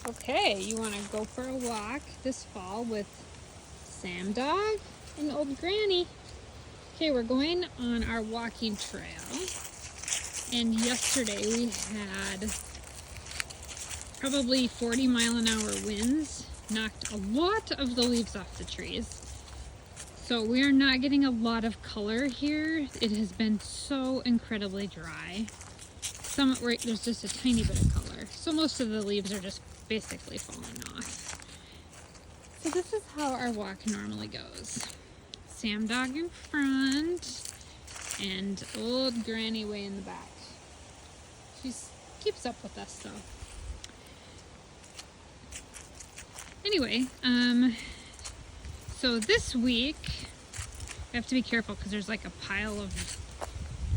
Okay, you want to go for a walk this fall with Sam Dog and Old Granny. Okay, we're going on our walking trail, and yesterday we had probably 40-mile-an-hour winds, knocked a lot of the leaves off the trees. So we are not getting a lot of color here. It has been so incredibly dry. There's just a tiny bit of color. So most of the leaves are just basically falling off. So this is how our walk normally goes. Sam Dog in front and Old Granny way in the back. She keeps up with us though. Anyway, so this week I have to be careful because there's like a pile of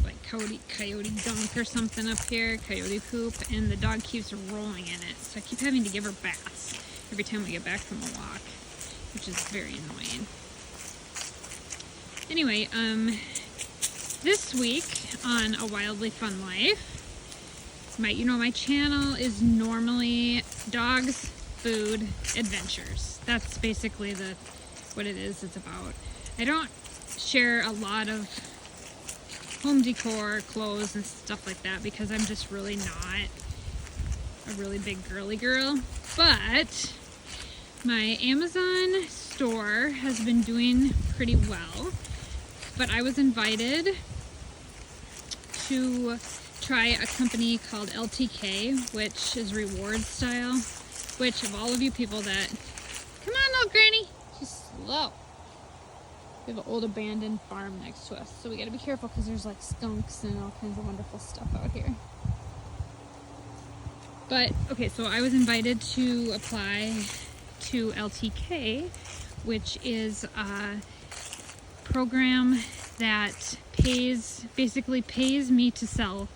like coyote gunk or something up here, coyote poop, and the dog keeps rolling in it. So I keep having to give her baths every time we get back from a walk, which is very annoying. Anyway, this week on A Wildly Fun Life, my channel is normally dogs, food, adventures. That's basically what it is. It's about. I don't share a lot of home decor, clothes, and stuff like that because I'm just really not a really big girly girl. But my Amazon store has been doing pretty well. But I was invited to try a company called LTK, which is reward style, which of all of you people that, come on little granny, she's slow. We have an old abandoned farm next to us, so we gotta be careful because there's like skunks and all kinds of wonderful stuff out here. But, okay, so I was invited to apply to LTK, which is a program that basically pays me to sell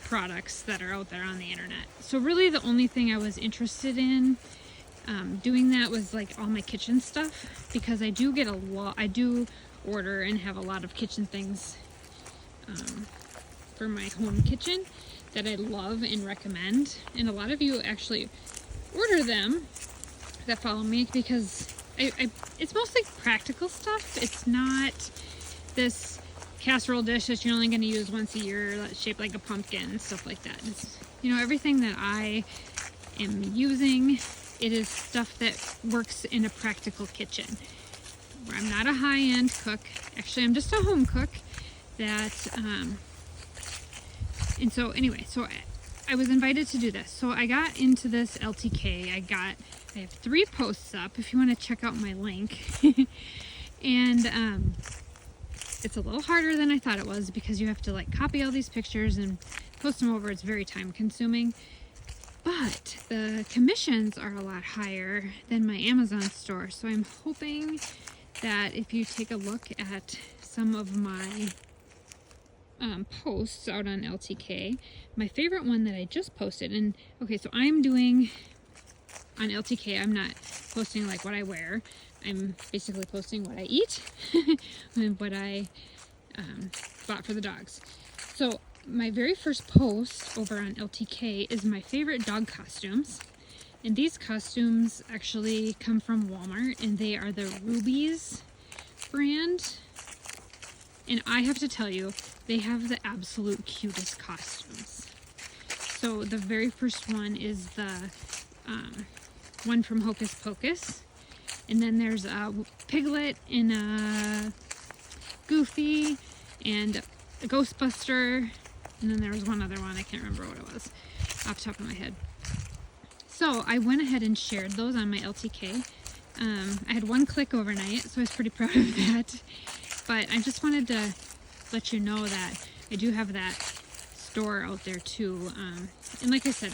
products that are out there on the internet. So really the only thing I was interested in doing that was like all my kitchen stuff, because I do order and have a lot of kitchen things for my home kitchen that I love and recommend, and a lot of you actually order them that follow me because it's mostly practical stuff. It's not this casserole dish that you're only going to use once a year that's shaped like a pumpkin and stuff like that. It's, everything that I am using, it is stuff that works in a practical kitchen. I'm not a high-end cook. Actually, I'm just a home cook that, and so anyway, so I was invited to do this. So I got into this LTK. I have 3 posts up if you want to check out my link. And it's a little harder than I thought it was because you have to like copy all these pictures and post them over. It's very time consuming. But the commissions are a lot higher than my Amazon store. So I'm hoping that if you take a look at some of my posts out on LTK, my favorite one that I just posted, and okay, so I'm doing on LTK, I'm not posting like what I wear. I'm basically posting what I eat and what I bought for the dogs. So my very first post over on LTK is my favorite dog costumes. And these costumes actually come from Walmart, and they are the Rubies brand. And I have to tell you, they have the absolute cutest costumes. So the very first one is the one from Hocus Pocus. And then there's a Piglet and a Goofy and a Ghostbuster. And then there was one other one, I can't remember what it was off the top of my head. So I went ahead and shared those on my LTK. I had 1 click overnight, so I was pretty proud of that. But I just wanted to let you know that I do have that store out there too. And like I said,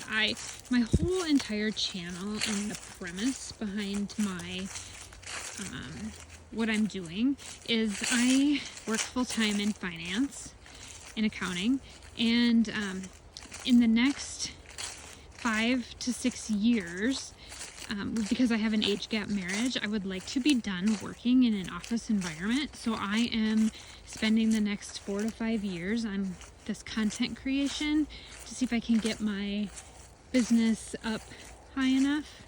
my whole entire channel and the premise behind my what I'm doing is I work full-time in finance and accounting, and in the next 5 to 6 years, because I have an age gap marriage, I would like to be done working in an office environment. So I am spending the next 4 to 5 years on this content creation to see if I can get my business up high enough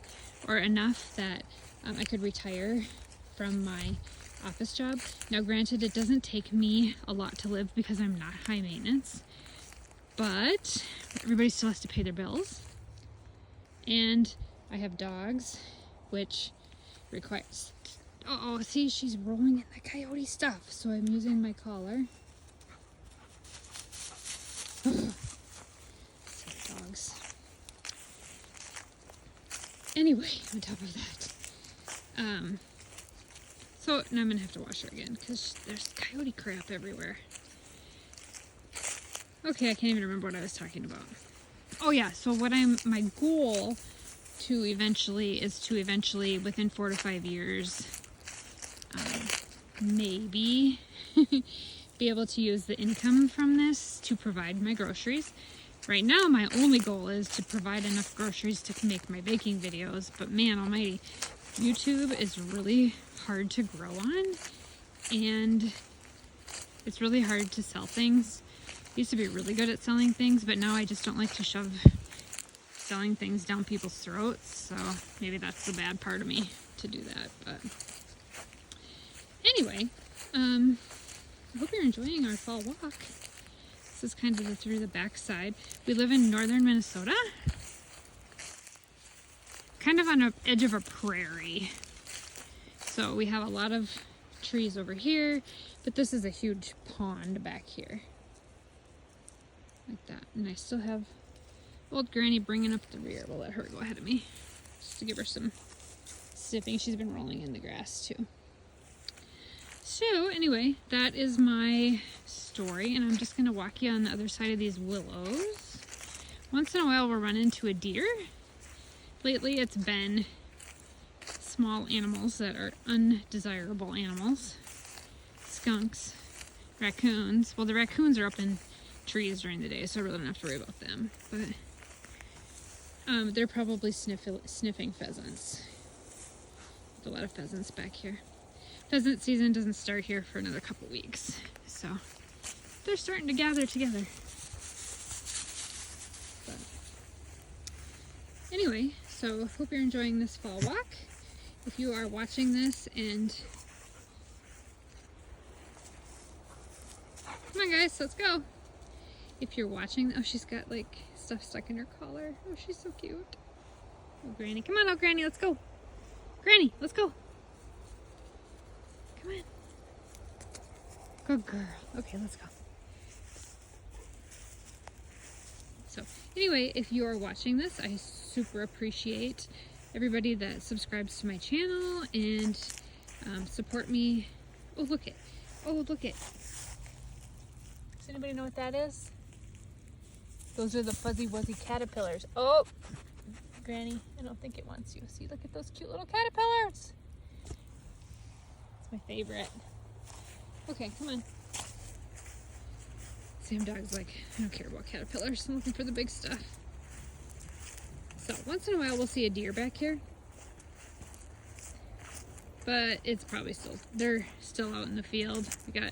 or enough that I could retire from my office job. Now granted, it doesn't take me a lot to live because I'm not high maintenance, but everybody still has to pay their bills. And I have dogs, which requires... Oh, see, she's rolling in the coyote stuff, so I'm using my collar. Dogs. Anyway, on top of that, so now I'm gonna have to wash her again because there's coyote crap everywhere. Okay, I can't even remember what I was talking about. Oh yeah, so my goal to eventually within 4 to 5 years, maybe be able to use the income from this to provide my groceries. Right now, my only goal is to provide enough groceries to make my baking videos, but man almighty, YouTube is really hard to grow on, and it's really hard to sell things. I used to be really good at selling things, but now I just don't like to shove selling things down people's throats, so maybe that's the bad part of me to do that. But anyway, I hope you're enjoying our fall walk. This is kind of through the backside. We live in northern Minnesota, kind of on the edge of a prairie. So we have a lot of trees over here, but this is a huge pond back here. Like that. And I still have old Granny bringing up the rear. We'll let her go ahead of me, just to give her some sniffing. She's been rolling in the grass too. So anyway, that is my story, and I'm just going to walk you on the other side of these willows. Once in a while we'll run into a deer. Lately it's been small animals that are undesirable animals. Skunks, raccoons. Well, the raccoons are up in trees during the day, so I really don't have to worry about them. But they're probably sniffing pheasants. There's a lot of pheasants back here. Pheasant season doesn't start here for another couple weeks, so they're starting to gather together. But anyway, so hope you're enjoying this fall walk. If you are watching this and come on guys, let's go. If you're watching, oh, she's got like stuff stuck in her collar. Oh, she's so cute. Oh, Granny, come on, oh Granny, let's go. Granny, let's go. Come on. Good girl. Okay, let's go. So anyway, if you are watching this, I super appreciate everybody that subscribes to my channel and support me. Oh, look it. Oh, look it. Does anybody know what that is? Those are the fuzzy wuzzy caterpillars. Oh, Granny, I don't think it wants you. See, look at those cute little caterpillars. It's my favorite. Okay, come on. Sam Dog's like, I don't care about caterpillars. I'm looking for the big stuff. So once in a while we'll see a deer back here. But it's probably they're still out in the field. We got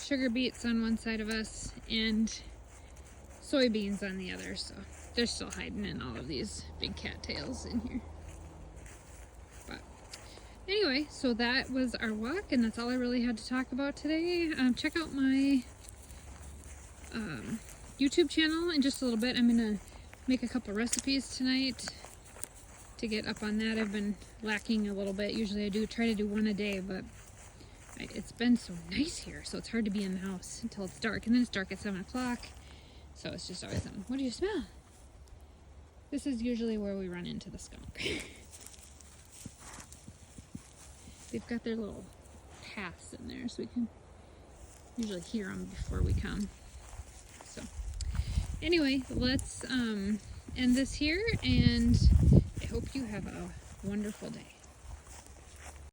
sugar beets on one side of us and soybeans on the other, so they're still hiding in all of these big cattails in here. But anyway, so that was our walk, and that's all I really had to talk about today. Check out my YouTube channel in just a little bit. I'm gonna make a couple recipes tonight to get up on that. I've been lacking a little bit. Usually I do try to do one a day, but it's been so nice here, so it's hard to be in the house until it's dark, and then it's dark at 7 o'clock. So it's just always something. What do you smell? This is usually where we run into the skunk. They've got their little paths in there, so we can usually hear them before we come. So anyway, let's end this here, and I hope you have a wonderful day.